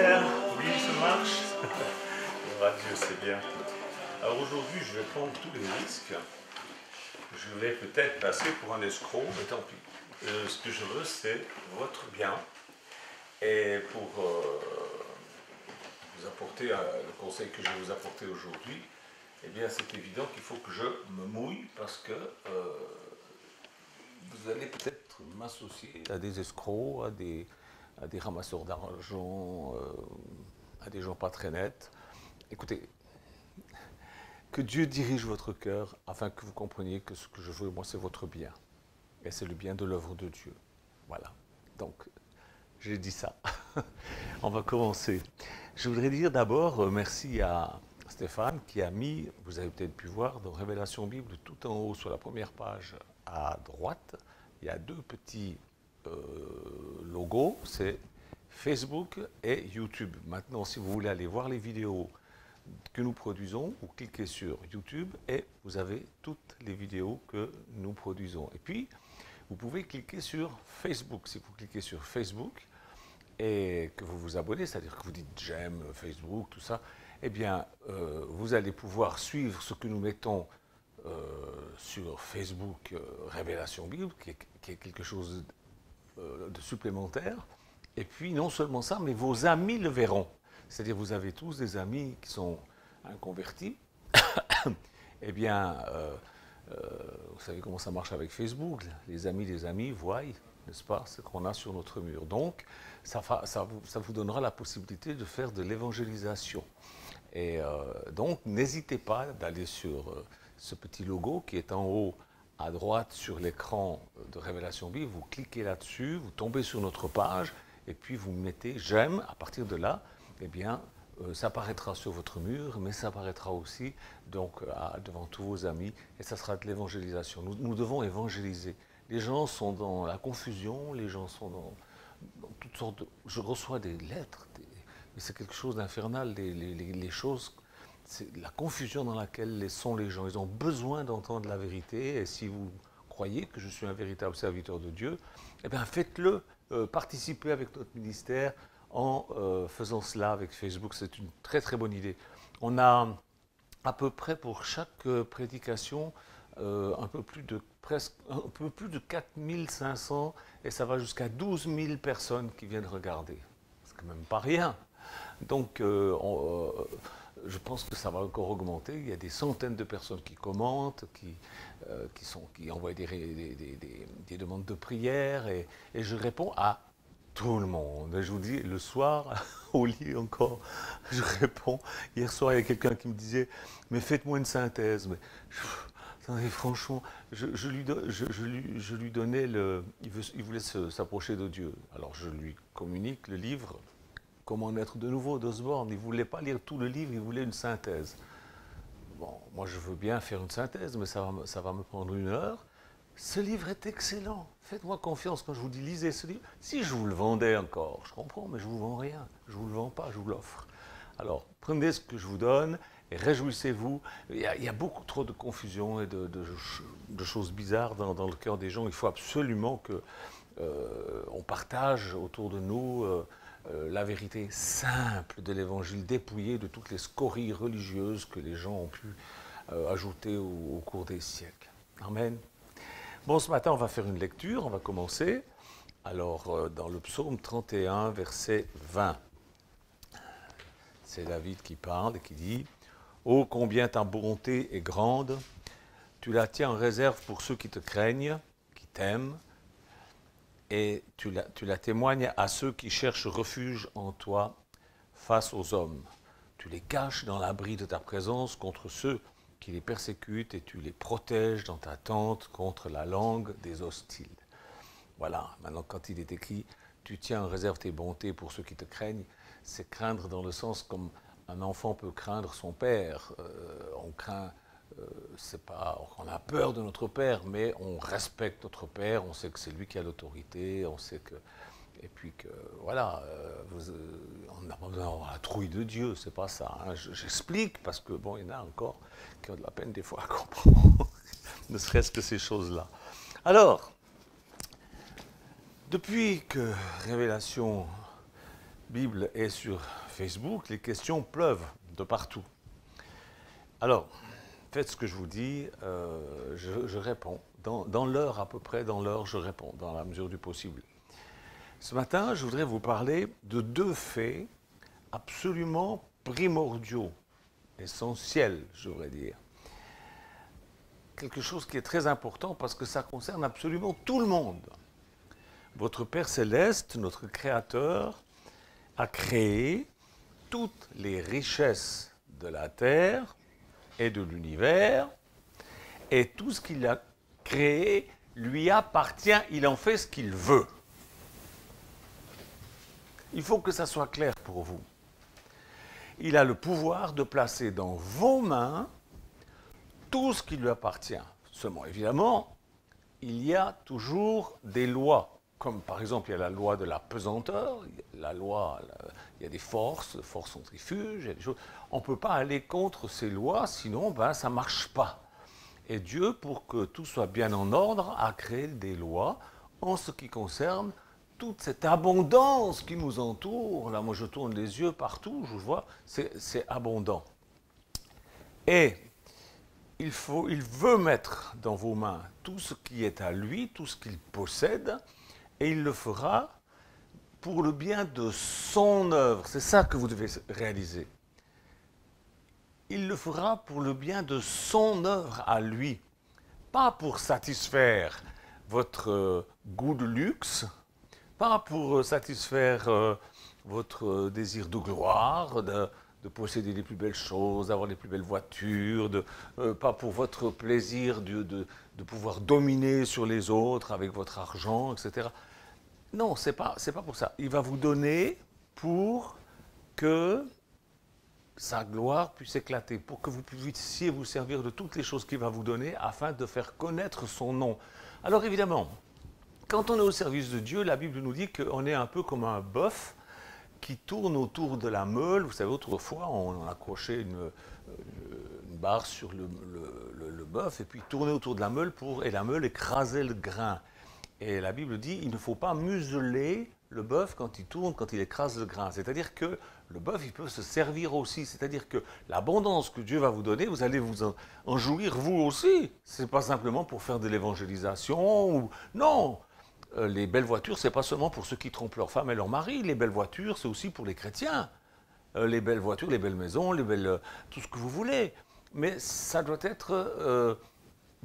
Super, oui, ça marche. Le radio, c'est bien. Alors aujourd'hui, je vais prendre tous les risques. Je vais peut-être passer pour un escroc, mais tant pis. Ce que je veux, c'est votre bien. Et pour vous apporter le conseil que je vais vous apporter aujourd'hui, eh bien, c'est évident qu'il faut que je me mouille parce que vous allez peut-être m'associer à des escrocs, à des ramasseurs d'argent, à des gens pas très nets. Écoutez, que Dieu dirige votre cœur afin que vous compreniez que ce que je veux, moi, c'est votre bien. Et c'est le bien de l'œuvre de Dieu. Voilà. Donc, j'ai dit ça. On va commencer. Je voudrais dire d'abord merci à Stéphane qui a mis, vous avez peut-être pu voir, dans Révélation Bible, tout en haut sur la première page à droite, il y a deux petits logos, c'est Facebook et YouTube. Maintenant, si vous voulez aller voir les vidéos que nous produisons, vous cliquez sur YouTube et vous avez toutes les vidéos que nous produisons. Et puis, vous pouvez cliquer sur Facebook. Si vous cliquez sur Facebook et que vous vous abonnez, c'est-à-dire que vous dites j'aime Facebook, tout ça, eh bien, vous allez pouvoir suivre ce que nous mettons sur Facebook, Révélation Bible, qui est quelque chose de supplémentaire. Et puis, non seulement ça, mais vos amis le verront. C'est-à-dire, vous avez tous des amis qui sont inconvertis. Eh bien, vous savez comment ça marche avec Facebook. Les amis voient, n'est-ce pas, ce qu'on a sur notre mur. Donc, ça vous donnera la possibilité de faire de l'évangélisation. Et donc, n'hésitez pas d'aller sur ce petit logo qui est en haut à droite sur l'écran de Révélation Bible. Vous cliquez là-dessus, vous tombez sur notre page et puis vous mettez j'aime. À partir de là, eh bien, ça apparaîtra sur votre mur, mais ça apparaîtra aussi donc, devant tous vos amis et ça sera de l'évangélisation. Nous devons évangéliser. Les gens sont dans la confusion, les gens sont dans toutes sortes de... Je reçois des lettres, mais c'est quelque chose d'infernal, les choses, c'est la confusion dans laquelle sont les gens. Ils ont besoin d'entendre la vérité et si vous croyez que je suis un véritable serviteur de Dieu, eh bien faites-le, participez avec notre ministère en faisant cela avec Facebook. C'est une très très bonne idée. On a à peu près pour chaque prédication un peu plus de 4500 et ça va jusqu'à 12 000 personnes qui viennent regarder. C'est quand même pas rien. Donc je pense que ça va encore augmenter. Il y a des centaines de personnes qui commentent, qui envoient des demandes de prière et je réponds à tout le monde. Et je vous dis, le soir, au lit encore, je réponds. Hier soir, il y a quelqu'un qui me disait, mais faites-moi une synthèse. Mais, attendez, franchement, je lui donnais il voulait s'approcher de Dieu. Alors je lui communique le livre, Comment naître de nouveau d'Osborne. Il ne voulait pas lire tout le livre, il voulait une synthèse. Bon, moi je veux bien faire une synthèse, mais ça va me prendre 1 heure. Ce livre est excellent. Faites-moi confiance quand je vous dis lisez ce livre. Si je vous le vendais encore, je comprends, mais je ne vous vends rien. Je ne vous le vends pas, je vous l'offre. Alors, prenez ce que je vous donne et réjouissez-vous. Il y a beaucoup trop de confusion et de choses bizarres dans le cœur des gens. Il faut absolument qu'on partage autour de nous la vérité simple de l'évangile, dépouillée de toutes les scories religieuses que les gens ont pu ajouter au cours des siècles. Amen. Bon, ce matin, on va faire une lecture, on va commencer. Alors, dans le psaume 31, verset 20, c'est David qui parle et qui dit « Ô combien ta bonté est grande, tu la tiens en réserve pour ceux qui te craignent, qui t'aiment, et tu la témoignes à ceux qui cherchent refuge en toi face aux hommes. Tu les caches dans l'abri de ta présence contre ceux qui les persécutent et tu les protèges dans ta tente contre la langue des hostiles. » Voilà, maintenant quand il est écrit « Tu tiens en réserve tes bontés pour ceux qui te craignent », c'est craindre dans le sens comme un enfant peut craindre son père. On craint, c'est pas, on a peur de notre père, mais on respecte notre père, on sait que c'est lui qui a l'autorité, on sait que... Et puis que, voilà, on n'a pas besoin d'avoir la trouille de Dieu, c'est pas ça. Hein. J'explique parce que, bon, il y en a encore qui ont de la peine des fois à comprendre, ne serait-ce que ces choses-là. Alors, depuis que Révélation Bible et sur Facebook, les questions pleuvent de partout. Alors, faites ce que je vous dis, je réponds. Dans l'heure, à peu près dans l'heure, je réponds, dans la mesure du possible. Ce matin, je voudrais vous parler de deux faits absolument primordiaux, essentiels, je voudrais dire. Quelque chose qui est très important parce que ça concerne absolument tout le monde. Votre Père Céleste, notre Créateur, a créé toutes les richesses de la terre et de l'univers, et tout ce qu'il a créé lui appartient, il en fait ce qu'il veut. Il faut que ça soit clair pour vous. Il a le pouvoir de placer dans vos mains tout ce qui lui appartient. Seulement, évidemment, il y a toujours des lois. Comme par exemple, il y a la loi de la pesanteur, il y a des forces centrifuges, il y a des choses. On ne peut pas aller contre ces lois, sinon ça ne marche pas. Et Dieu, pour que tout soit bien en ordre, a créé des lois en ce qui concerne toute cette abondance qui nous entoure. Là, moi, je tourne les yeux partout, je vois, c'est abondant. Et il veut mettre dans vos mains tout ce qui est à lui, tout ce qu'il possède, et il le fera pour le bien de son œuvre. C'est ça que vous devez réaliser. Il le fera pour le bien de son œuvre à lui, pas pour satisfaire votre goût de luxe, pas pour satisfaire votre désir de gloire, de posséder les plus belles choses, d'avoir les plus belles voitures, pas pour votre plaisir de pouvoir dominer sur les autres avec votre argent, etc. Non, c'est pas pour ça. Il va vous donner pour que sa gloire puisse éclater, pour que vous puissiez vous servir de toutes les choses qu'il va vous donner afin de faire connaître son nom. Alors évidemment, quand on est au service de Dieu, la Bible nous dit qu'on est un peu comme un bœuf qui tourne autour de la meule. Vous savez, autrefois, on accrochait une barre sur le bœuf et puis tournait autour de la meule et la meule écrasait le grain. Et la Bible dit il ne faut pas museler le bœuf quand il tourne, quand il écrase le grain. C'est-à-dire que le bœuf, il peut se servir aussi. C'est-à-dire que l'abondance que Dieu va vous donner, vous allez vous en jouir vous aussi. Ce n'est pas simplement pour faire de l'évangélisation. Non, les belles voitures, ce n'est pas seulement pour ceux qui trompent leur femme et leur mari. Les belles voitures, c'est aussi pour les chrétiens. Les belles voitures, les belles maisons, tout ce que vous voulez. Mais ça doit être...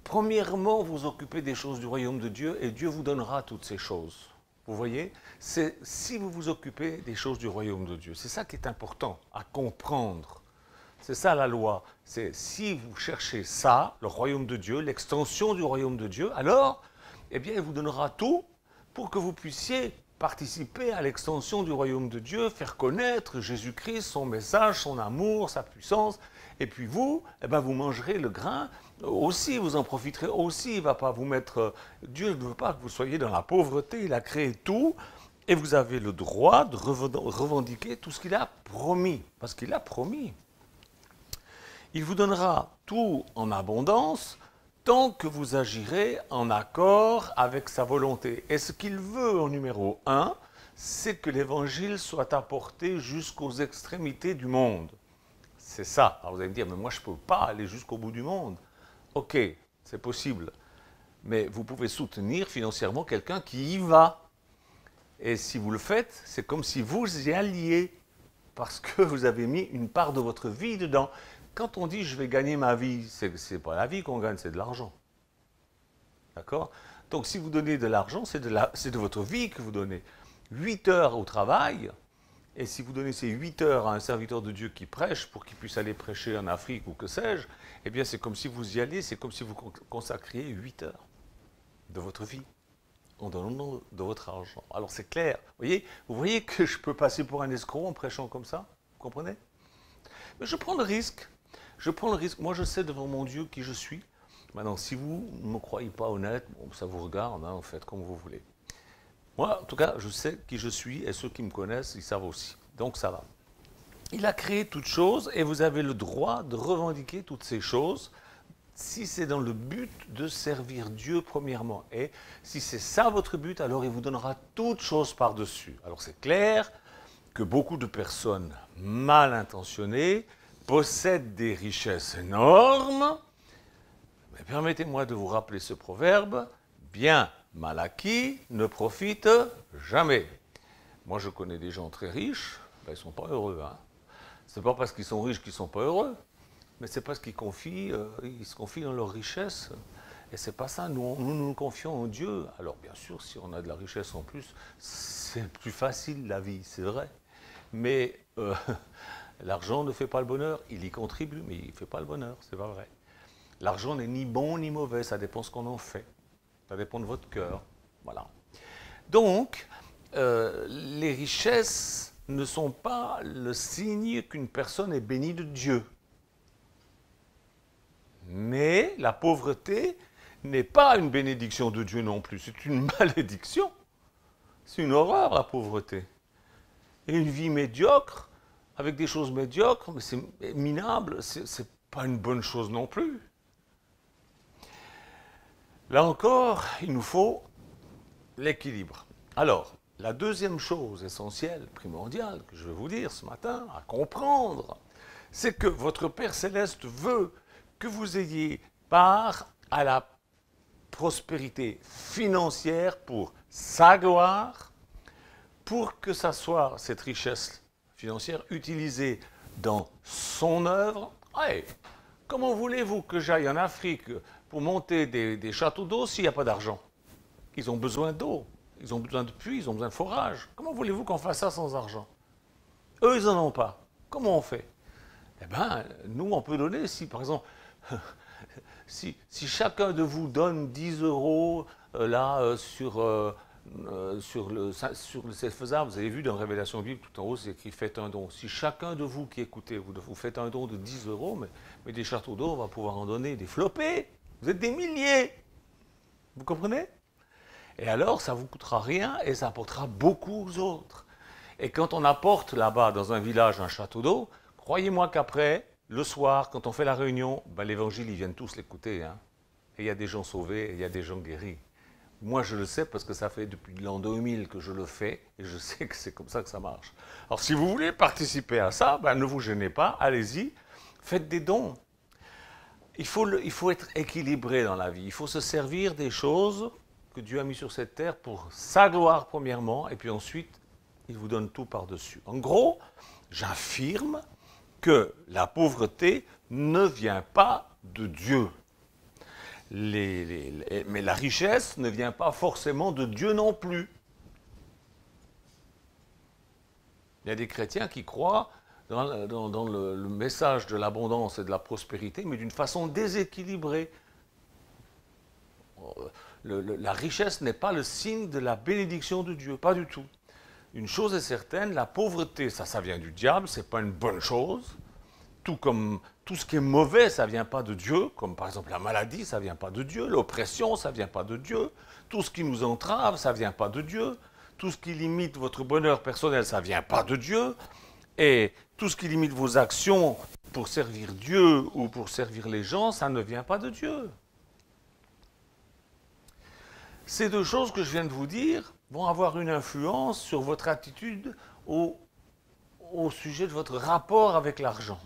premièrement, vous occuper des choses du royaume de Dieu et Dieu vous donnera toutes ces choses. Vous voyez, c'est si vous vous occupez des choses du royaume de Dieu. C'est ça qui est important à comprendre. C'est ça la loi. C'est si vous cherchez ça, le royaume de Dieu, l'extension du royaume de Dieu, alors, eh bien, il vous donnera tout pour que vous puissiez participer à l'extension du royaume de Dieu, faire connaître Jésus-Christ, son message, son amour, sa puissance. Et puis vous, eh bien, vous mangerez le grain aussi, vous en profiterez aussi. Il ne va pas vous mettre... Dieu ne veut pas que vous soyez dans la pauvreté. Il a créé tout et vous avez le droit de revendiquer tout ce qu'il a promis. Parce qu'il a promis. Il vous donnera tout en abondance tant que vous agirez en accord avec sa volonté. Et ce qu'il veut en numéro 1, c'est que l'évangile soit apporté jusqu'aux extrémités du monde. C'est ça. Alors vous allez me dire, mais moi je ne peux pas aller jusqu'au bout du monde. Ok, c'est possible. Mais vous pouvez soutenir financièrement quelqu'un qui y va. Et si vous le faites, c'est comme si vous y alliez. Parce que vous avez mis une part de votre vie dedans. Quand on dit je vais gagner ma vie, ce n'est pas la vie qu'on gagne, c'est de l'argent. D'accord? Donc si vous donnez de l'argent, c'est de votre vie que vous donnez. 8 heures au travail, et si vous donnez ces 8 heures à un serviteur de Dieu qui prêche, pour qu'il puisse aller prêcher en Afrique ou que sais-je, eh bien c'est comme si vous y alliez, c'est comme si vous consacriez 8 heures de votre vie en donnant de votre argent. Alors c'est clair, vous voyez que je peux passer pour un escroc en prêchant comme ça, vous comprenez? Mais je prends le risque. Je prends le risque. Moi, je sais devant mon Dieu qui je suis. Maintenant, si vous ne me croyez pas honnête, bon, ça vous regarde, hein, faites comme vous voulez. Moi, en tout cas, je sais qui je suis et ceux qui me connaissent, ils savent aussi. Donc, ça va. Il a créé toutes choses et vous avez le droit de revendiquer toutes ces choses si c'est dans le but de servir Dieu premièrement. Et si c'est ça votre but, alors il vous donnera toutes choses par-dessus. Alors, c'est clair que beaucoup de personnes mal intentionnées possèdent des richesses énormes. Mais permettez-moi de vous rappeler ce proverbe, bien mal acquis ne profite jamais. Moi, je connais des gens très riches, ben, ils ne sont pas heureux. Hein. Ce n'est pas parce qu'ils sont riches qu'ils ne sont pas heureux, mais c'est parce qu'ils se confient dans leur richesse. Et c'est pas ça, nous confions en Dieu. Alors bien sûr, si on a de la richesse en plus, c'est plus facile la vie, c'est vrai. Mais l'argent ne fait pas le bonheur, il y contribue, mais il ne fait pas le bonheur, c'est pas vrai. L'argent n'est ni bon ni mauvais, ça dépend ce qu'on en fait. Ça dépend de votre cœur, voilà. Donc, les richesses ne sont pas le signe qu'une personne est bénie de Dieu. Mais la pauvreté n'est pas une bénédiction de Dieu non plus, c'est une malédiction. C'est une horreur, la pauvreté. Et une vie médiocre, avec des choses médiocres, mais c'est minable, c'est pas une bonne chose non plus. Là encore, il nous faut l'équilibre. Alors, la deuxième chose essentielle, primordiale, que je vais vous dire ce matin, à comprendre, c'est que votre Père Céleste veut que vous ayez part à la prospérité financière pour sa gloire, pour que ça soit cette richesse financière utilisée dans son œuvre. Hey, comment voulez-vous que j'aille en Afrique pour monter des châteaux d'eau s'il n'y a pas d'argent? Ils ont besoin d'eau, ils ont besoin de puits, ils ont besoin de forage. Comment voulez-vous qu'on fasse ça sans argent? Eux, ils n'en ont pas. Comment on fait? Eh bien, nous, on peut donner, si par exemple, si chacun de vous donne 10 euros c'est faisable, vous avez vu dans Révélation Bible, tout en haut, c'est écrit « Faites un don ». Si chacun de vous qui écoutez, vous faites un don de 10 euros, mais des châteaux d'eau, on va pouvoir en donner des flopées. Vous êtes des milliers. Vous comprenez? Et alors, ça ne vous coûtera rien et ça apportera beaucoup aux autres. Et quand on apporte là-bas, dans un village, un château d'eau, croyez-moi qu'après, le soir, quand on fait la réunion, ben, l'évangile, ils viennent tous l'écouter. Hein. Et il y a des gens sauvés, et il y a des gens guéris. Moi, je le sais parce que ça fait depuis l'an 2000 que je le fais et je sais que c'est comme ça que ça marche. Alors, si vous voulez participer à ça, ben, ne vous gênez pas, allez-y, faites des dons. Il faut être équilibré dans la vie. Il faut se servir des choses que Dieu a mis sur cette terre pour sa gloire, premièrement, et puis ensuite, il vous donne tout par-dessus. En gros, j'affirme que la pauvreté ne vient pas de Dieu. Mais la richesse ne vient pas forcément de Dieu non plus. Il y a des chrétiens qui croient dans le message de l'abondance et de la prospérité, mais d'une façon déséquilibrée. La richesse n'est pas le signe de la bénédiction de Dieu, pas du tout. Une chose est certaine, la pauvreté, ça vient du diable, c'est pas une bonne chose. Tout comme tout ce qui est mauvais, ça ne vient pas de Dieu, comme par exemple la maladie, ça ne vient pas de Dieu, l'oppression, ça ne vient pas de Dieu, tout ce qui nous entrave, ça ne vient pas de Dieu, tout ce qui limite votre bonheur personnel, ça ne vient pas de Dieu, et tout ce qui limite vos actions pour servir Dieu ou pour servir les gens, ça ne vient pas de Dieu. Ces deux choses que je viens de vous dire vont avoir une influence sur votre attitude au sujet de votre rapport avec l'argent.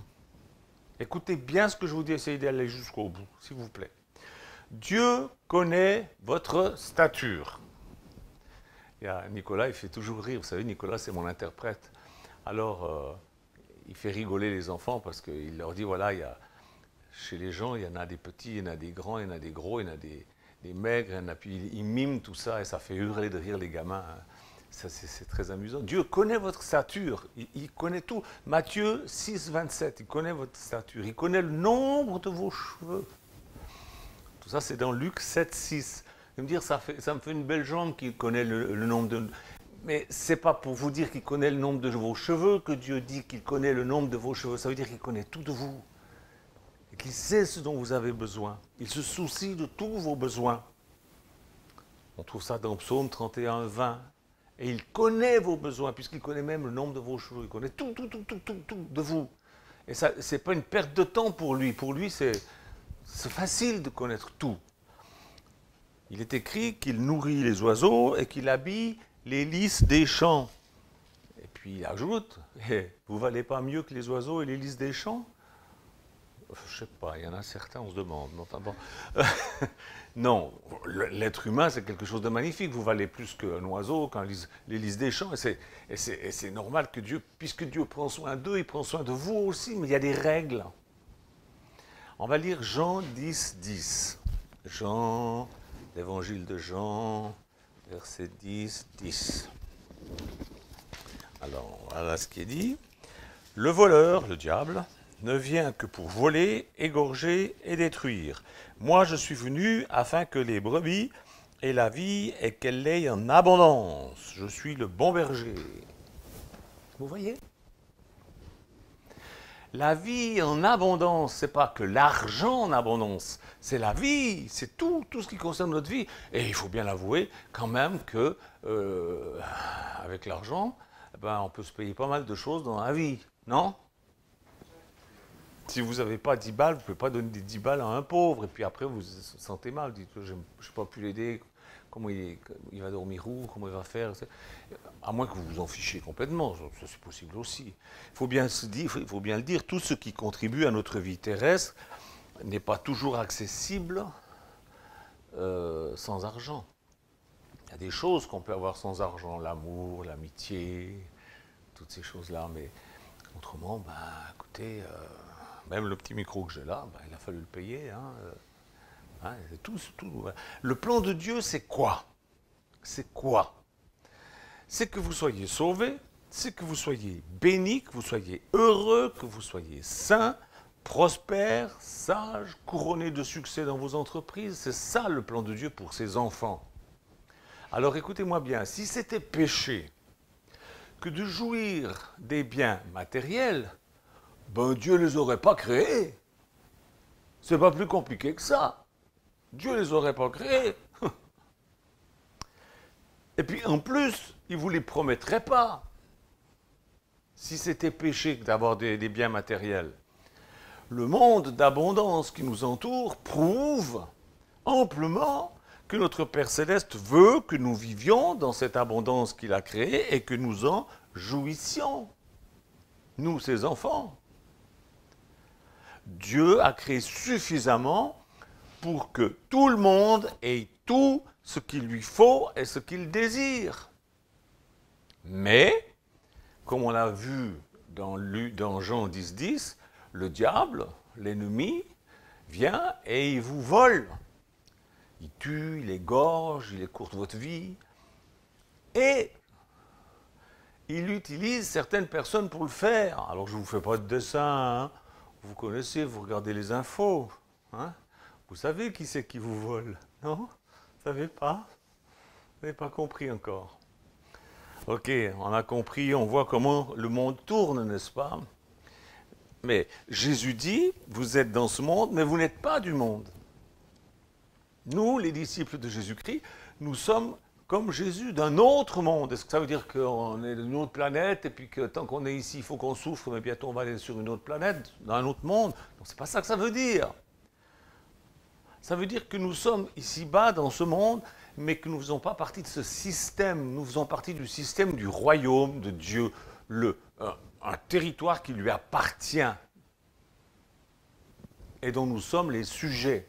Écoutez bien ce que je vous dis, essayez d'aller jusqu'au bout, s'il vous plaît. Dieu connaît votre stature. Il y a Nicolas, il fait toujours rire. Vous savez, Nicolas, c'est mon interprète. Alors, il fait rigoler les enfants parce qu'il leur dit, voilà, chez les gens, il y en a des petits, il y en a des grands, il y en a des gros, il y en a des maigres, puis il mime tout ça et ça fait hurler de rire les gamins. Hein. C'est très amusant. Dieu connaît votre stature, il connaît tout. Matthieu 6, 27, il connaît votre stature, il connaît le nombre de vos cheveux. Tout ça, c'est dans Luc 7, 6. Vous me dire, ça me fait une belle jambe qu'il connaît le nombre de... Mais ce n'est pas pour vous dire qu'il connaît le nombre de vos cheveux que Dieu dit qu'il connaît le nombre de vos cheveux. Ça veut dire qu'il connaît tout de vous. Et qu'il sait ce dont vous avez besoin. Il se soucie de tous vos besoins. On trouve ça dans Psaume 31, 20. Et il connaît vos besoins, puisqu'il connaît même le nombre de vos cheveux. Il connaît tout de vous. Et ça, ce n'est pas une perte de temps pour lui. Pour lui, c'est facile de connaître tout. Il est écrit qu'il nourrit les oiseaux et qu'il habille les lys des champs. Et puis il ajoute, vous ne valez pas mieux que les oiseaux et les lys des champs? Je ne sais pas, il y en a certains, on se demande. Mais enfin bon. Non, l'être humain, c'est quelque chose de magnifique. Vous valez plus qu'un oiseau, les lys des champs. Et c'est normal que Dieu, puisque Dieu prend soin d'eux, il prend soin de vous aussi. Mais il y a des règles. On va lire Jean 10, 10. Jean, l'évangile de Jean, verset 10, 10. Alors, voilà ce qui est dit. Le voleur, le diable, ne vient que pour voler, égorger et détruire. Moi, je suis venu afin que les brebis aient la vie et qu'elles l'aient en abondance. Je suis le bon berger. Vous voyez? La vie en abondance, c'est pas que l'argent en abondance, c'est la vie, c'est tout ce qui concerne notre vie. Et il faut bien l'avouer quand même que avec l'argent, on peut se payer pas mal de choses dans la vie, non? Si vous n'avez pas 10 balles, vous ne pouvez pas donner des 10 balles à un pauvre, et puis après vous vous sentez mal, vous dites je n'ai pas pu l'aider, comment il va dormir où, comment il va faire, à moins que vous vous en fichiez complètement, ça c'est possible aussi. Il faut bien le dire, tout ce qui contribue à notre vie terrestre n'est pas toujours accessible sans argent. Il y a des choses qu'on peut avoir sans argent, l'amour, l'amitié, toutes ces choses-là, mais autrement, écoutez, même le petit micro que j'ai là, il a fallu le payer. Tout. Le plan de Dieu, c'est quoi? C'est quoi? C'est que vous soyez sauvés, c'est que vous soyez bénis, que vous soyez heureux, que vous soyez saints, prospères, sages, couronnés de succès dans vos entreprises. C'est ça le plan de Dieu pour ses enfants. Alors écoutez-moi bien, si c'était péché que de jouir des biens matériels, Dieu ne les aurait pas créés. C'est pas plus compliqué que ça. Dieu ne les aurait pas créés. Et puis en plus, il ne vous les promettrait pas. Si c'était péché d'avoir des biens matériels. Le monde d'abondance qui nous entoure prouve amplement que notre Père Céleste veut que nous vivions dans cette abondance qu'il a créée et que nous en jouissions. Nous, ses enfants. Dieu a créé suffisamment pour que tout le monde ait tout ce qu'il lui faut et ce qu'il désire. Mais, comme on l'a vu dans Jean 10, 10, le diable, l'ennemi, vient et il vous vole. Il tue, il égorge, il écourte votre vie. Et il utilise certaines personnes pour le faire. Alors je ne vous fais pas de dessin, hein. Vous connaissez, vous regardez les infos. Hein? Vous savez qui c'est qui vous vole, non? Vous ne savez pas? Vous n'avez pas compris encore. Ok, on a compris, on voit comment le monde tourne, n'est-ce pas? Mais Jésus dit, vous êtes dans ce monde, mais vous n'êtes pas du monde. Nous, les disciples de Jésus-Christ, nous sommes comme Jésus d'un autre monde. Est-ce que ça veut dire qu'on est d'une autre planète et puis que tant qu'on est ici, il faut qu'on souffre, mais bientôt on va aller sur une autre planète, dans un autre monde? Non, c'est pas ça que ça veut dire. Ça veut dire que nous sommes ici-bas dans ce monde, mais que nous ne faisons pas partie de ce système. Nous faisons partie du système du royaume de Dieu, un territoire qui lui appartient et dont nous sommes les sujets.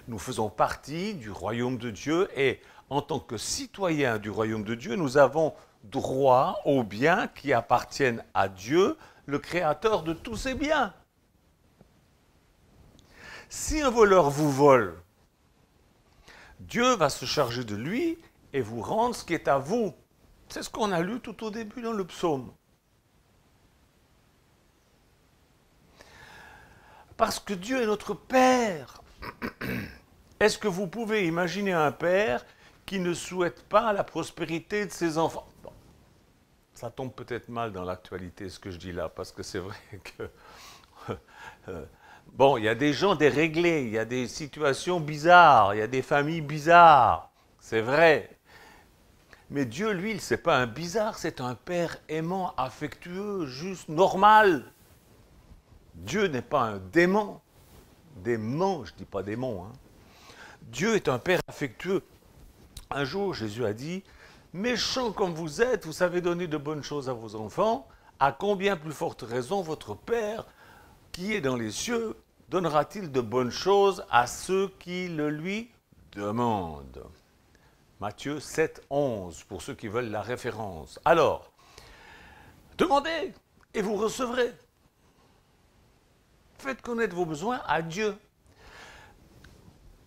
Nous faisons partie du royaume de Dieu et en tant que citoyens du royaume de Dieu, nous avons droit aux biens qui appartiennent à Dieu, le créateur de tous ces biens. Si un voleur vous vole, Dieu va se charger de lui et vous rendre ce qui est à vous. C'est ce qu'on a lu tout au début dans le psaume. Parce que Dieu est notre Père. Est-ce que vous pouvez imaginer un père qui ne souhaite pas la prospérité de ses enfants? Bon, ça tombe peut-être mal dans l'actualité ce que je dis là, parce que c'est vrai que... Bon, il y a des gens déréglés, il y a des situations bizarres, il y a des familles bizarres, c'est vrai. Mais Dieu, lui, c'est pas un bizarre, c'est un père aimant, affectueux, juste, normal. Dieu n'est pas un démon. Démon, je ne dis pas démon. Hein. Dieu est un père affectueux. Un jour, Jésus a dit, méchants comme vous êtes, vous savez donner de bonnes choses à vos enfants, à combien plus forte raison votre Père, qui est dans les cieux, donnera-t-il de bonnes choses à ceux qui le lui demandent. Matthieu 7, 11, pour ceux qui veulent la référence. Alors, demandez et vous recevrez. Faites connaître vos besoins à Dieu.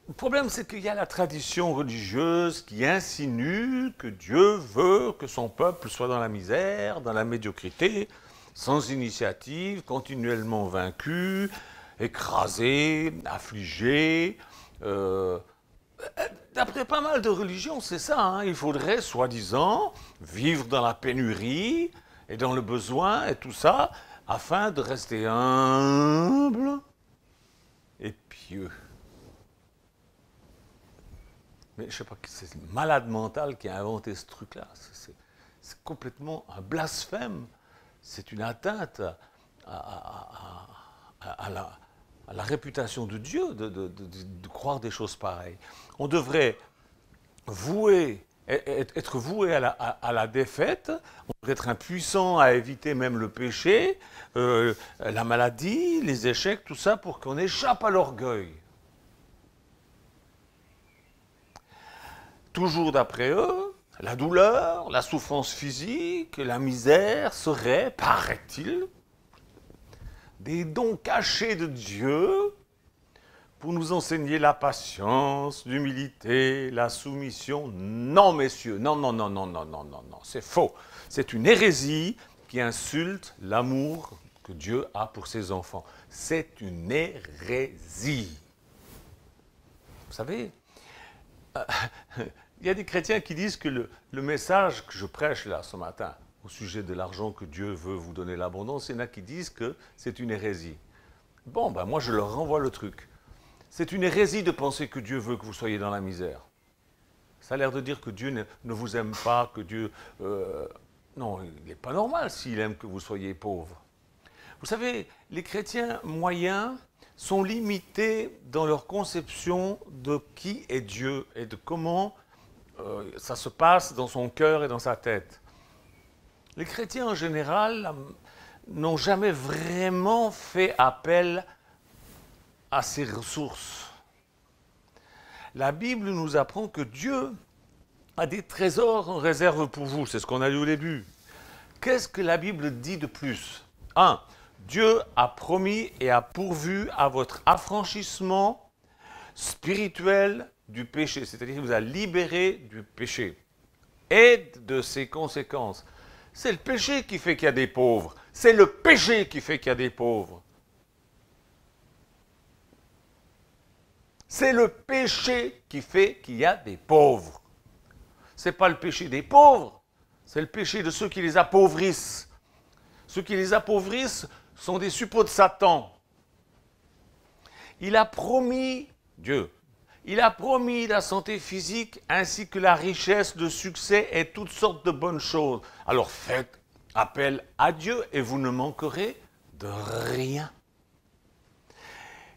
Le problème, c'est qu'il y a la tradition religieuse qui insinue que Dieu veut que son peuple soit dans la misère, dans la médiocrité, sans initiative, continuellement vaincu, écrasé, affligé. D'après pas mal de religions, c'est ça. Hein. Il faudrait, soi-disant, vivre dans la pénurie et dans le besoin et tout ça, afin de rester humble et pieux. Mais je ne sais pas, c'est le malade mental qui a inventé ce truc-là. C'est complètement un blasphème. C'est une atteinte à la réputation de Dieu de croire des choses pareilles. On devrait être voué à la défaite, on devrait être impuissant à éviter même le péché, la maladie, les échecs, tout ça, pour qu'on échappe à l'orgueil. Toujours d'après eux, la douleur, la souffrance physique, la misère seraient, paraît-il, des dons cachés de Dieu pour nous enseigner la patience, l'humilité, la soumission. Non, messieurs, non, non, non, non, non, non, non, non, c'est faux. C'est une hérésie qui insulte l'amour que Dieu a pour ses enfants. C'est une hérésie. Vous savez, il y a des chrétiens qui disent que le message que je prêche là ce matin, au sujet de l'argent que Dieu veut vous donner l'abondance, il y en a qui disent que c'est une hérésie. Bon, ben moi je leur renvoie le truc. C'est une hérésie de penser que Dieu veut que vous soyez dans la misère. Ça a l'air de dire que Dieu ne vous aime pas, que Dieu... non, il n'est pas normal s'il aime que vous soyez pauvre. Vous savez, les chrétiens moyens sont limités dans leur conception de qui est Dieu et de comment ça se passe dans son cœur et dans sa tête. Les chrétiens en général n'ont jamais vraiment fait appel à ces ressources. La Bible nous apprend que Dieu a des trésors en réserve pour vous, c'est ce qu'on a lu au début. Qu'est-ce que la Bible dit de plus? 1. Dieu a promis et a pourvu à votre affranchissement spirituel du péché, c'est-à-dire qu'il vous a libéré du péché et de ses conséquences. C'est le péché qui fait qu'il y a des pauvres. C'est le péché qui fait qu'il y a des pauvres. C'est le péché qui fait qu'il y a des pauvres. Ce n'est pas le péché des pauvres, c'est le péché de ceux qui les appauvrissent. Ceux qui les appauvrissent sont des suppôts de Satan. Il a promis, Dieu, il a promis la santé physique ainsi que la richesse, le succès et toutes sortes de bonnes choses. Alors faites appel à Dieu et vous ne manquerez de rien.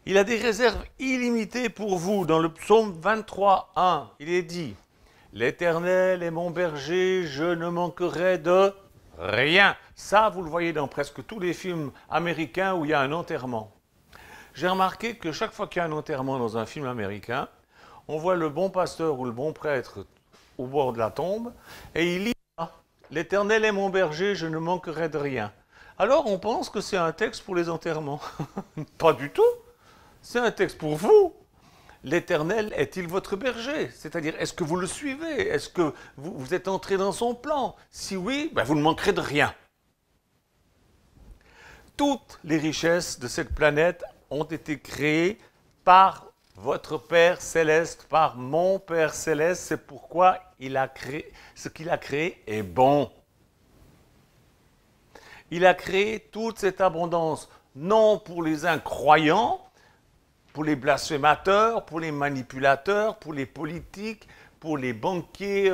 Il a des réserves illimitées pour vous. Dans le psaume 23, 1, il est dit « L'Éternel est mon berger, je ne manquerai de rien. » Ça, vous le voyez dans presque tous les films américains où il y a un enterrement. J'ai remarqué que chaque fois qu'il y a un enterrement dans un film américain, on voit le bon pasteur ou le bon prêtre au bord de la tombe et il lit « L'Éternel est mon berger, je ne manquerai de rien. » Alors on pense que c'est un texte pour les enterrements. Pas du tout. C'est un texte pour vous. L'Éternel est-il votre berger? C'est-à-dire, est-ce que vous le suivez? Est-ce que vous êtes entré dans son plan? Si oui, ben vous ne manquerez de rien. Toutes les richesses de cette planète ont été créées par votre Père Céleste, par mon Père Céleste. C'est pourquoi il a créé, ce qu'il a créé est bon. Il a créé toute cette abondance, non pour les incroyants, pour les blasphémateurs, pour les manipulateurs, pour les politiques, pour les banquiers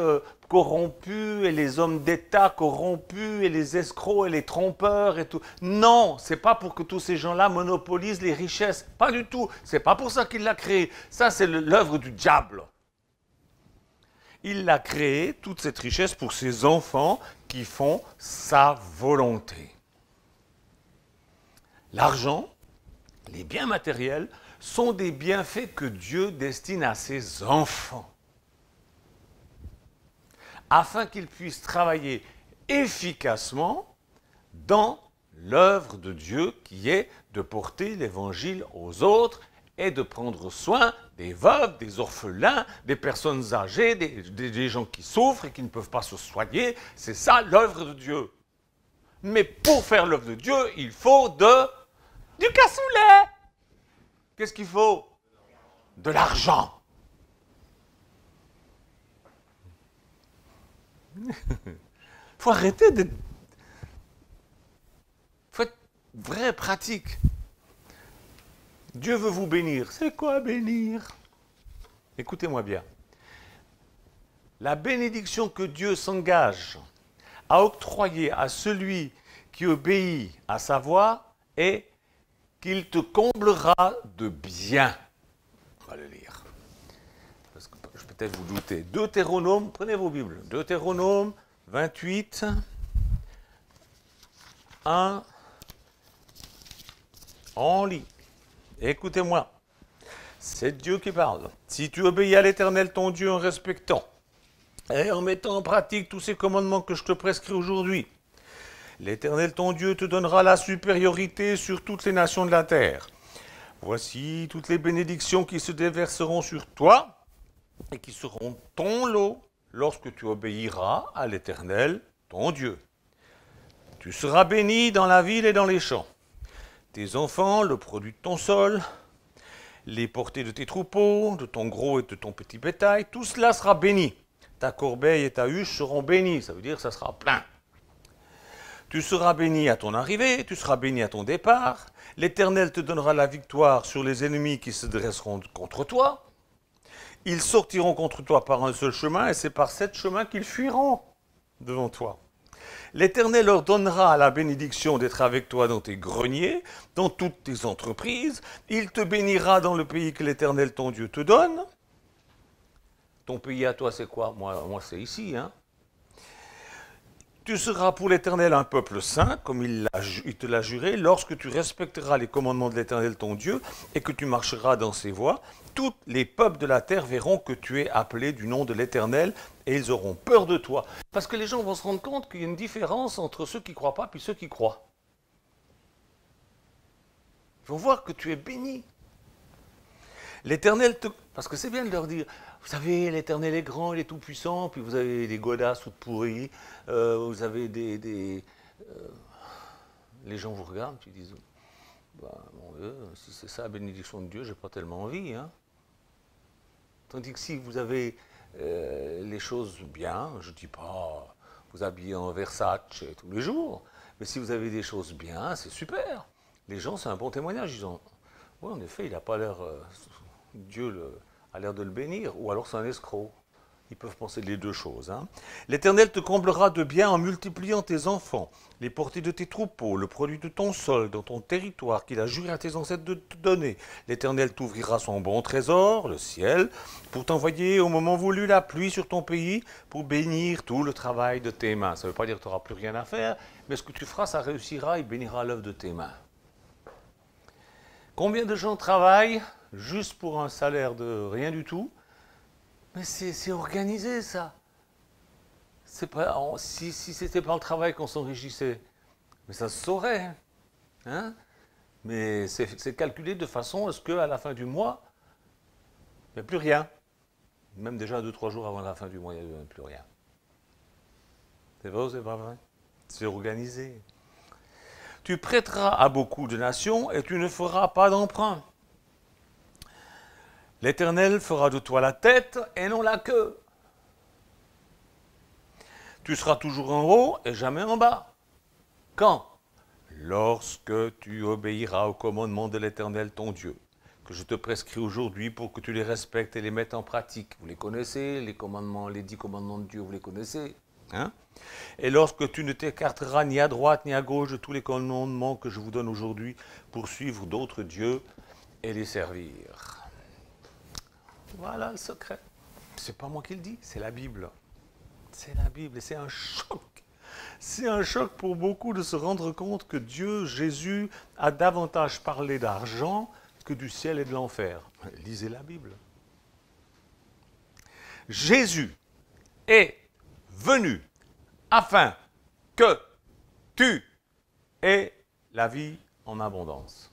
corrompus et les hommes d'État corrompus et les escrocs et les trompeurs et tout. Non, c'est pas pour que tous ces gens-là monopolisent les richesses. Pas du tout. C'est pas pour ça qu'il l'a créé. Ça, c'est l'œuvre du diable. Il a créé toute cette richesse pour ses enfants qui font sa volonté. L'argent, les biens matériels, sont des bienfaits que Dieu destine à ses enfants, afin qu'ils puissent travailler efficacement dans l'œuvre de Dieu qui est de porter l'évangile aux autres et de prendre soin des veuves, des orphelins, des personnes âgées, des gens qui souffrent et qui ne peuvent pas se soigner. C'est ça l'œuvre de Dieu. Mais pour faire l'œuvre de Dieu, il faut du cassoulet. Qu'est-ce qu'il faut? De l'argent. Il faut arrêter de... Il faut être vrai, pratique. Dieu veut vous bénir. C'est quoi bénir? Écoutez-moi bien. La bénédiction que Dieu s'engage à octroyer à celui qui obéit à sa voix est qu'il te comblera de bien. On va le lire. Parce que je peux peut-être vous douter. Deutéronome, prenez vos Bibles. Deutéronome 28, 1. On lit. Écoutez-moi, c'est Dieu qui parle. Si tu obéis à l'Éternel ton Dieu en respectant et en mettant en pratique tous ces commandements que je te prescris aujourd'hui, l'Éternel ton Dieu te donnera la supériorité sur toutes les nations de la terre. Voici toutes les bénédictions qui se déverseront sur toi et qui seront ton lot lorsque tu obéiras à l'Éternel ton Dieu. Tu seras béni dans la ville et dans les champs. Tes enfants, le produit de ton sol, les portées de tes troupeaux, de ton gros et de ton petit bétail, tout cela sera béni. Ta corbeille et ta huche seront bénies, ça veut dire que ça sera plein. Tu seras béni à ton arrivée, tu seras béni à ton départ. L'Éternel te donnera la victoire sur les ennemis qui se dresseront contre toi. Ils sortiront contre toi par un seul chemin, et c'est par cet chemin qu'ils fuiront devant toi. L'Éternel leur donnera la bénédiction d'être avec toi dans tes greniers, dans toutes tes entreprises. Il te bénira dans le pays que l'Éternel ton Dieu te donne. Ton pays à toi, c'est quoi? Moi c'est ici. Hein. Tu seras pour l'Éternel un peuple saint, comme il te l'a juré, lorsque tu respecteras les commandements de l'Éternel ton Dieu et que tu marcheras dans ses voies. Tous les peuples de la terre verront que tu es appelé du nom de l'Éternel et ils auront peur de toi. Parce que les gens vont se rendre compte qu'il y a une différence entre ceux qui ne croient pas et ceux qui croient. Ils vont voir que tu es béni. L'Éternel te... Parce que c'est bien de leur dire, vous savez, l'Éternel est grand, il est tout-puissant, puis vous avez des godasses toutes pourries, vous avez les gens vous regardent, puis ils disent, bah, mon Dieu, si c'est ça la bénédiction de Dieu, j'ai pas tellement envie. Hein. Tandis que si vous avez les choses bien, je ne dis pas vous habillez en Versace tous les jours, mais si vous avez des choses bien, c'est super. Les gens, c'est un bon témoignage, ils disent, oui, en effet, il n'a pas l'air... Dieu a l'air de le bénir, ou alors c'est un escroc. Ils peuvent penser les deux choses. Hein. L'Éternel te comblera de bien en multipliant tes enfants, les portées de tes troupeaux, le produit de ton sol, dans ton territoire qu'il a juré à tes ancêtres de te donner. L'Éternel t'ouvrira son bon trésor, le ciel, pour t'envoyer au moment voulu la pluie sur ton pays, pour bénir tout le travail de tes mains. Ça ne veut pas dire que tu n'auras plus rien à faire, mais ce que tu feras, ça réussira, il bénira l'œuvre de tes mains. Combien de gens travaillent juste pour un salaire de rien du tout? Mais c'est organisé, ça. Pas, si ce n'était pas le travail qu'on s'enrichissait, mais ça se saurait. Hein? Mais c'est calculé de façon à ce qu'à la fin du mois, il n'y a plus rien. Même déjà 2-3 jours avant la fin du mois, il n'y a plus rien. C'est vrai ou c'est pas vrai? C'est organisé. Tu prêteras à beaucoup de nations et tu ne feras pas d'emprunt. L'Éternel fera de toi la tête et non la queue. Tu seras toujours en haut et jamais en bas. Quand? Lorsque tu obéiras au commandement de l'Éternel ton Dieu, que je te prescris aujourd'hui pour que tu les respectes et les mettes en pratique. Vous les connaissez, les commandements, les 10 commandements de Dieu, vous les connaissez. Hein? Et lorsque tu ne t'écarteras ni à droite ni à gauche de tous les commandements que je vous donne aujourd'hui pour suivre d'autres dieux et les servir. Voilà le secret. c'est pas moi qui le dis, c'est la Bible. C'est la Bible et c'est un choc. C'est un choc pour beaucoup de se rendre compte que Dieu, Jésus, a davantage parlé d'argent que du ciel et de l'enfer. Lisez la Bible. Jésus est venu afin que tu aies la vie en abondance.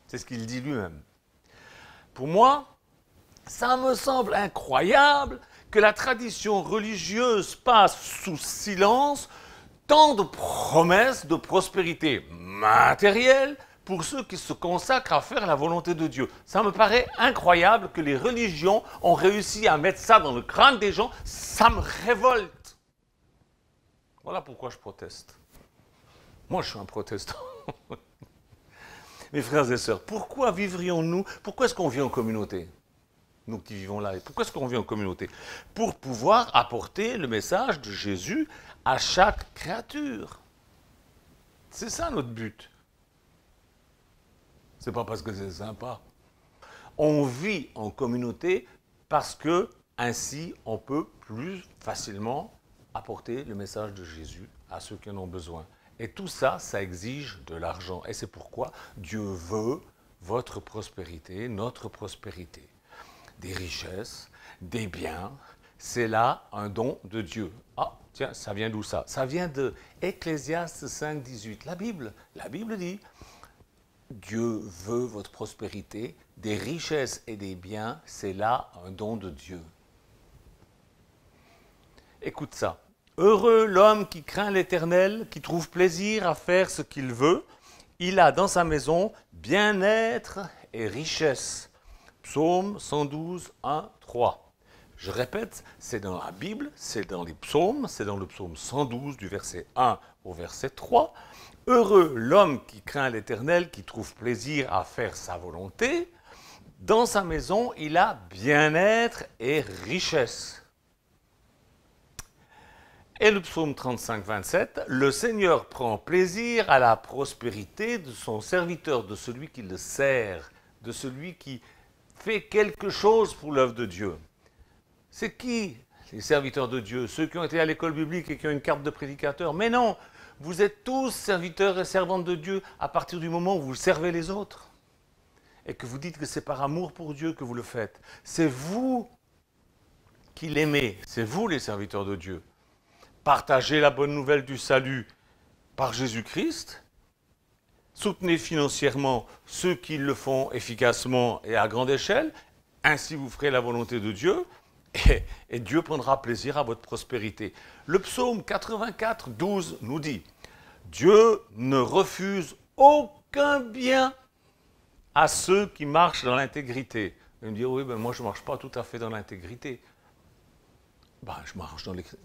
C'est ce qu'il dit lui-même. Pour moi, ça me semble incroyable que la tradition religieuse passe sous silence tant de promesses de prospérité matérielle pour ceux qui se consacrent à faire la volonté de Dieu. Ça me paraît incroyable que les religions ont réussi à mettre ça dans le crâne des gens. Ça me révolte. Voilà pourquoi je proteste. Moi, je suis un protestant. Mes frères et sœurs, pourquoi vivrions-nous? Pourquoi est-ce qu'on vit en communauté? Nous qui vivons là. Et pourquoi est-ce qu'on vit en communauté? Pour pouvoir apporter le message de Jésus à chaque créature. C'est ça notre but. C'est pas parce que c'est sympa. On vit en communauté parce que ainsi on peut plus facilement apporter le message de Jésus à ceux qui en ont besoin. Et tout ça, ça exige de l'argent. Et c'est pourquoi Dieu veut votre prospérité, notre prospérité. Des richesses, des biens, c'est là un don de Dieu. Ah, tiens, ça vient d'où ça? Ça vient de Ecclésiaste 5, 18. La Bible dit, Dieu veut votre prospérité, des richesses et des biens, c'est là un don de Dieu. Écoute ça. Heureux l'homme qui craint l'Éternel, qui trouve plaisir à faire ce qu'il veut. Il a dans sa maison bien-être et richesse. Psaume 112, 1, 3. Je répète, c'est dans la Bible, c'est dans les psaumes, c'est dans le psaume 112 du verset 1 au verset 3. Heureux l'homme qui craint l'Éternel, qui trouve plaisir à faire sa volonté. Dans sa maison, il a bien-être et richesse. Et le psaume 35, 27, le Seigneur prend plaisir à la prospérité de son serviteur, de celui qui le sert, de celui qui fait quelque chose pour l'œuvre de Dieu. C'est qui les serviteurs de Dieu? Ceux qui ont été à l'école biblique et qui ont une carte de prédicateur? Mais non, vous êtes tous serviteurs et servantes de Dieu à partir du moment où vous servez les autres. Et que vous dites que c'est par amour pour Dieu que vous le faites. C'est vous qui l'aimez, c'est vous les serviteurs de Dieu. Partagez la bonne nouvelle du salut par Jésus-Christ. Soutenez financièrement ceux qui le font efficacement et à grande échelle. Ainsi vous ferez la volonté de Dieu et Dieu prendra plaisir à votre prospérité. Le psaume 84, 12 nous dit « Dieu ne refuse aucun bien à ceux qui marchent dans l'intégrité. » Vous me dire « Oui, ben moi je ne marche pas tout à fait dans l'intégrité. » Ben, je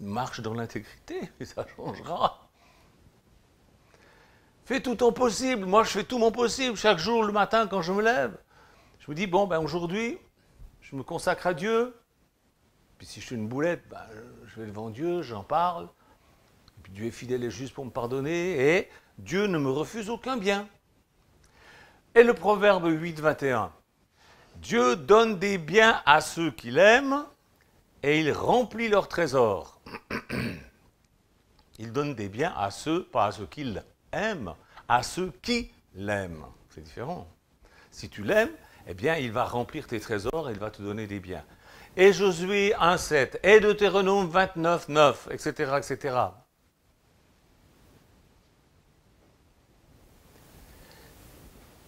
marche dans l'intégrité, et ça changera. Fais tout ton possible. Moi, je fais tout mon possible chaque jour, le matin, quand je me lève. Je me dis, bon, ben aujourd'hui, je me consacre à Dieu. Puis si je suis une boulette, ben, je vais devant Dieu, j'en parle. Et puis Dieu est fidèle et juste pour me pardonner. Et Dieu ne me refuse aucun bien. Et le proverbe 8, 21. Dieu donne des biens à ceux qui l'aiment. Et il remplit leurs trésors. Il donne des biens à ceux, pas à ceux qu'il aime, à ceux qui l'aiment. C'est différent. Si tu l'aimes, eh bien, il va remplir tes trésors et il va te donner des biens. Et Josué 1,7, et Deutéronome 29, 9, etc., etc.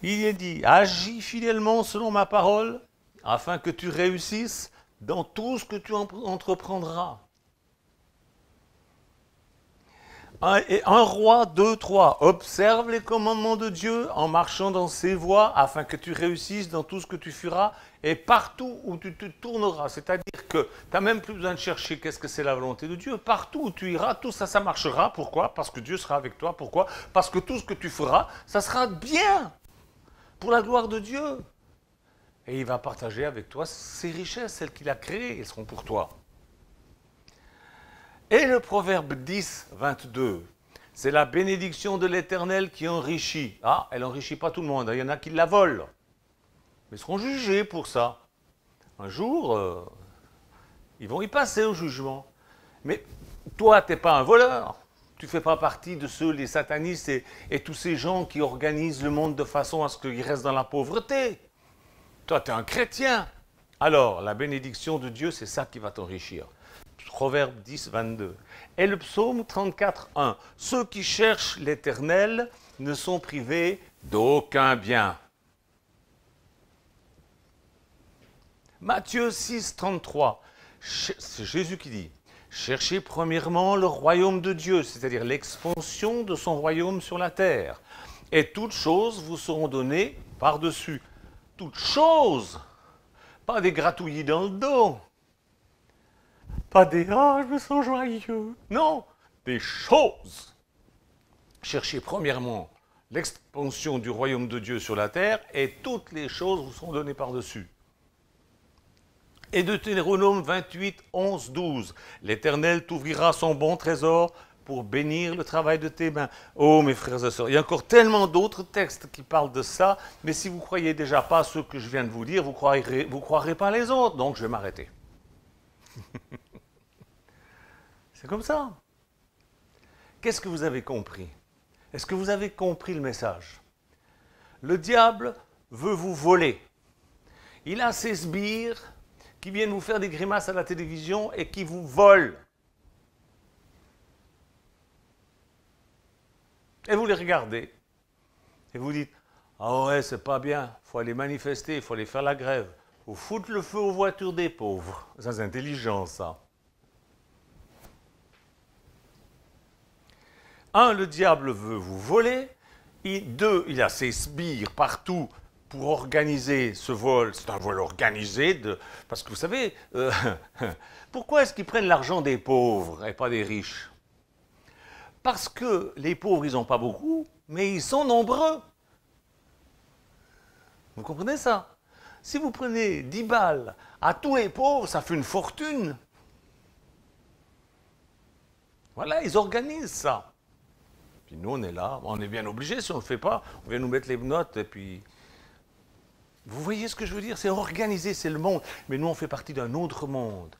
Il est dit, agis fidèlement selon ma parole, afin que tu réussisses dans tout ce que tu entreprendras. Et 1 Roi 2, 3. Observe les commandements de Dieu en marchant dans ses voies afin que tu réussisses dans tout ce que tu feras et partout où tu te tourneras. C'est-à-dire que tu n'as même plus besoin de chercher qu'est-ce que c'est la volonté de Dieu. Partout où tu iras, tout ça, ça marchera. Pourquoi? Parce que Dieu sera avec toi. Pourquoi? Parce que tout ce que tu feras, ça sera bien pour la gloire de Dieu. Et il va partager avec toi ses richesses, celles qu'il a créées, elles seront pour toi. Et le proverbe 10, 22, c'est la bénédiction de l'Éternel qui enrichit. Ah, elle n'enrichit pas tout le monde, il y en a qui la volent. Mais ils seront jugés pour ça. Un jour, ils vont y passer au jugement. Mais toi, tu n'es pas un voleur. Tu ne fais pas partie de ceux, les satanistes et tous ces gens qui organisent le monde de façon à ce qu'il reste dans la pauvreté. Toi, tu es un chrétien. Alors, la bénédiction de Dieu, c'est ça qui va t'enrichir. Proverbe 10, 22. Et le psaume 34, 1. Ceux qui cherchent l'Éternel ne sont privés d'aucun bien. Matthieu 6, 33. C'est Jésus qui dit, cherchez premièrement le royaume de Dieu, c'est-à-dire l'expansion de son royaume sur la terre. Et toutes choses vous seront données par-dessus. Toutes choses, pas des gratouillis dans le dos. Pas des « ah, je me sens joyeux ». Non, des choses. Cherchez premièrement l'expansion du royaume de Dieu sur la terre et toutes les choses vous seront données par-dessus. Et Deutéronome 28, 11, 12. L'Éternel t'ouvrira son bon trésor pour bénir le travail de tes mains. Oh mes frères et sœurs, il y a encore tellement d'autres textes qui parlent de ça, mais si vous ne croyez déjà pas ce que je viens de vous dire, vous ne croirez pas les autres, donc je vais m'arrêter. C'est comme ça. Qu'est-ce que vous avez compris? Est-ce que vous avez compris le message? Le diable veut vous voler. Il a ses sbires qui viennent vous faire des grimaces à la télévision et qui vous volent. Et vous les regardez. Et vous dites, ah ouais, c'est pas bien, il faut aller manifester, il faut aller faire la grève. Il faut foutre le feu aux voitures des pauvres. Ça, c'est intelligent, ça. Un, le diable veut vous voler. Et deux, il a ses sbires partout pour organiser ce vol. C'est un vol organisé. Parce que vous savez, pourquoi est-ce qu'ils prennent l'argent des pauvres et pas des riches? Parce que les pauvres, ils n'ont pas beaucoup, mais ils sont nombreux. Vous comprenez ça? Si vous prenez 10 balles à tous les pauvres, ça fait une fortune. Voilà, ils organisent ça. Puis nous, on est là, on est bien obligés, si on ne le fait pas, on vient nous mettre les notes, et puis... Vous voyez ce que je veux dire? C'est organisé, c'est le monde. Mais nous, on fait partie d'un autre monde.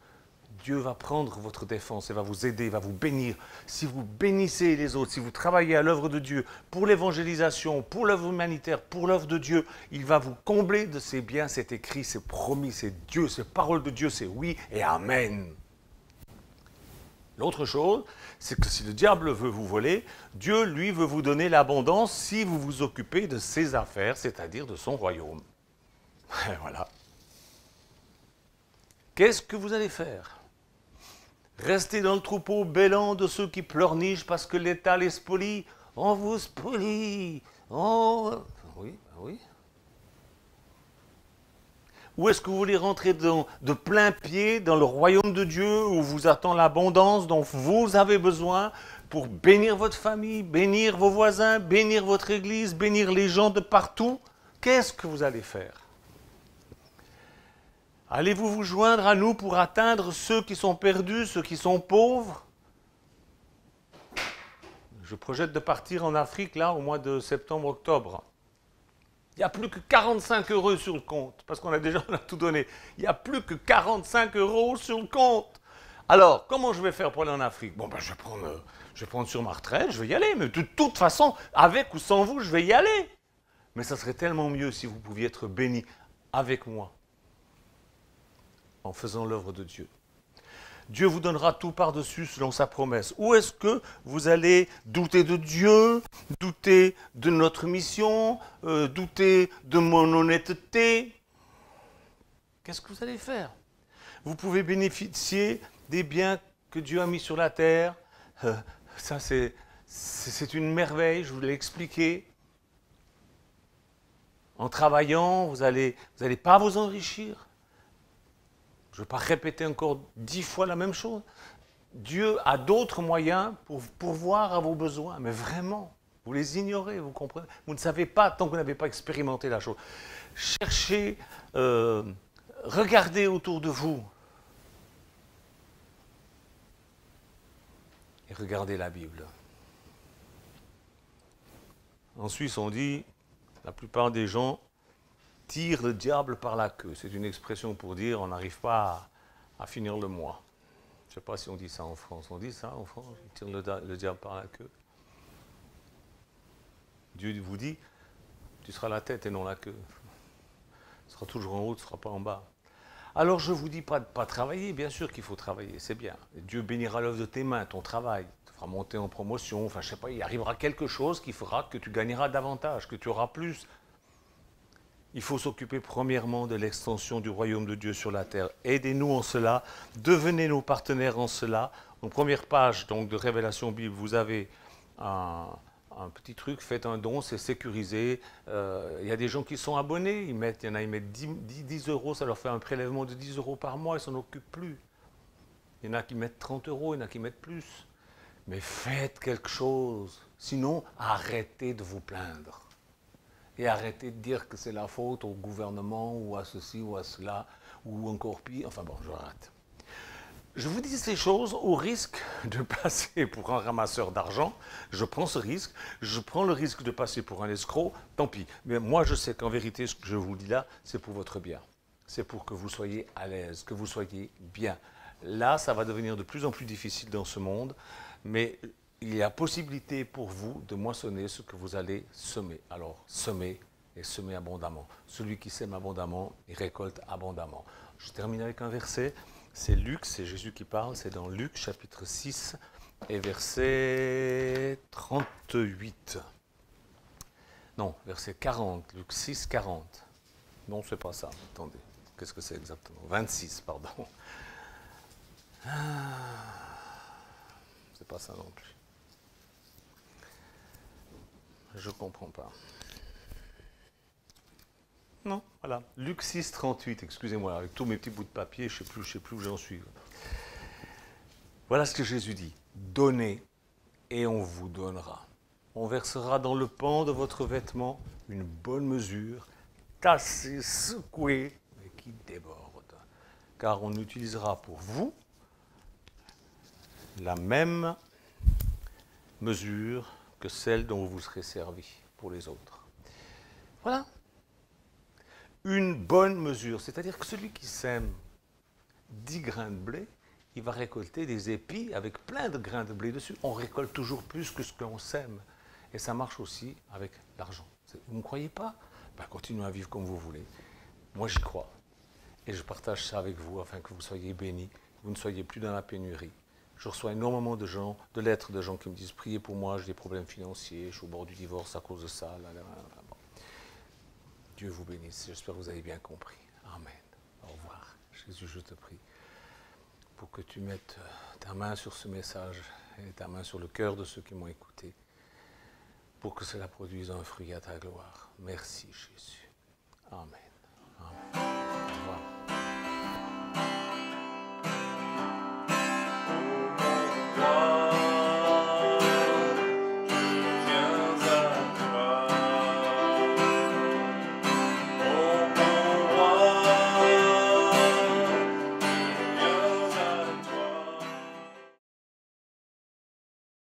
Dieu va prendre votre défense et va vous aider, va vous bénir. Si vous bénissez les autres, si vous travaillez à l'œuvre de Dieu, pour l'évangélisation, pour l'œuvre humanitaire, pour l'œuvre de Dieu, il va vous combler de ses biens, c'est écrit, c'est promis, c'est Dieu, c'est parole de Dieu, c'est oui et amen. L'autre chose, c'est que si le diable veut vous voler, Dieu, lui, veut vous donner l'abondance si vous vous occupez de ses affaires, c'est-à-dire de son royaume. Et voilà. Qu'est-ce que vous allez faire? Rester dans le troupeau bêlant de ceux qui pleurnichent parce que l'État les spolie? On vous spolie. Oui, oui. Ou est-ce que vous voulez rentrer de plein pied dans le royaume de Dieu où vous attend l'abondance dont vous avez besoin pour bénir votre famille, bénir vos voisins, bénir votre église, bénir les gens de partout? Qu'est-ce que vous allez faire? Allez-vous vous joindre à nous pour atteindre ceux qui sont perdus, ceux qui sont pauvres? Je projette de partir en Afrique là au mois de septembre-octobre. Il n'y a plus que 45 € sur le compte, parce qu'on a déjà tout donné. Il n'y a plus que 45 € sur le compte. Alors, comment je vais faire pour aller en Afrique? Bon, ben, je vais prendre sur ma retraite, je vais y aller. Mais de toute façon, avec ou sans vous, je vais y aller. Mais ça serait tellement mieux si vous pouviez être bénis avec moi, en faisant l'œuvre de Dieu. Dieu vous donnera tout par-dessus selon sa promesse. Ou est-ce que vous allez douter de Dieu, douter de notre mission, douter de mon honnêteté? Qu'est-ce que vous allez faire? Vous pouvez bénéficier des biens que Dieu a mis sur la terre. Ça, c'est une merveille, je vous l'ai expliqué. En travaillant, vous allez pas vous enrichir. Je ne vais pas répéter encore 10 fois la même chose. Dieu a d'autres moyens pour pourvoir à vos besoins, mais vraiment, vous les ignorez, vous comprenez? Vous ne savez pas tant que vous n'avez pas expérimenté la chose. Cherchez, regardez autour de vous et regardez la Bible. En Suisse, on dit, la plupart des gens tire le diable par la queue. C'est une expression pour dire on n'arrive pas à finir le mois. Je ne sais pas si on dit ça en France. On dit ça en France, on tire le diable par la queue. Dieu vous dit, tu seras la tête et non la queue. Tu seras toujours en haut, tu ne seras pas en bas. Alors je ne vous dis pas de ne pas travailler, bien sûr qu'il faut travailler, c'est bien. Dieu bénira l'œuvre de tes mains, ton travail, te fera monter en promotion, enfin je ne sais pas, il arrivera quelque chose qui fera que tu gagneras davantage, que tu auras plus. Il faut s'occuper premièrement de l'extension du royaume de Dieu sur la terre. Aidez-nous en cela, devenez nos partenaires en cela. En première page donc, de Révélation Bible, vous avez un petit truc, faites un don, c'est sécurisé. Il y a des gens qui sont abonnés, il y en a qui mettent 10 euros, ça leur fait un prélèvement de 10 euros par mois, ils ne s'en occupent plus. Il y en a qui mettent 30 euros, il y en a qui mettent plus. Mais faites quelque chose, sinon arrêtez de vous plaindre. Et arrêtez de dire que c'est la faute au gouvernement ou à ceci ou à cela, ou encore pire. Enfin bon, je rate. Je vous dis ces choses au risque de passer pour un ramasseur d'argent. Je prends ce risque. Je prends le risque de passer pour un escroc. Tant pis. Mais moi, je sais qu'en vérité, ce que je vous dis là, c'est pour votre bien. C'est pour que vous soyez à l'aise, que vous soyez bien. Là, ça va devenir de plus en plus difficile dans ce monde. Mais il y a possibilité pour vous de moissonner ce que vous allez semer. Alors, semez et semez abondamment. Celui qui sème abondamment, il récolte abondamment. Je termine avec un verset. C'est Luc, c'est Jésus qui parle. C'est dans Luc, chapitre 6 et verset 38. Non, verset 40. Luc 6, 40. Non, c'est pas ça. Attendez. Qu'est-ce que c'est exactement? 26, pardon. C'est pas ça non plus. Je ne comprends pas. Non, voilà. Luc 6, 38, excusez-moi, avec tous mes petits bouts de papier, je ne sais plus où j'en suis. Voilà ce que Jésus dit. Donnez et on vous donnera. On versera dans le pan de votre vêtement une bonne mesure, tassée, secouée, mais qui déborde. Car on utilisera pour vous la même mesure que celle dont vous serez servi pour les autres. Voilà. Une bonne mesure, c'est-à-dire que celui qui sème 10 grains de blé, il va récolter des épis avec plein de grains de blé dessus. On récolte toujours plus que ce qu'on sème. Et ça marche aussi avec l'argent. Vous ne me croyez pas? Ben, continuez à vivre comme vous voulez. Moi, j'y crois. Et je partage ça avec vous afin que vous soyez bénis, que vous ne soyez plus dans la pénurie. Je reçois énormément de lettres de gens qui me disent « Priez pour moi, j'ai des problèmes financiers, je suis au bord du divorce à cause de ça. » Bon. Dieu vous bénisse. J'espère que vous avez bien compris. Amen. Au revoir. Jésus, je te prie pour que tu mettes ta main sur ce message et ta main sur le cœur de ceux qui m'ont écouté, pour que cela produise un fruit à ta gloire. Merci, Jésus. Amen. Amen.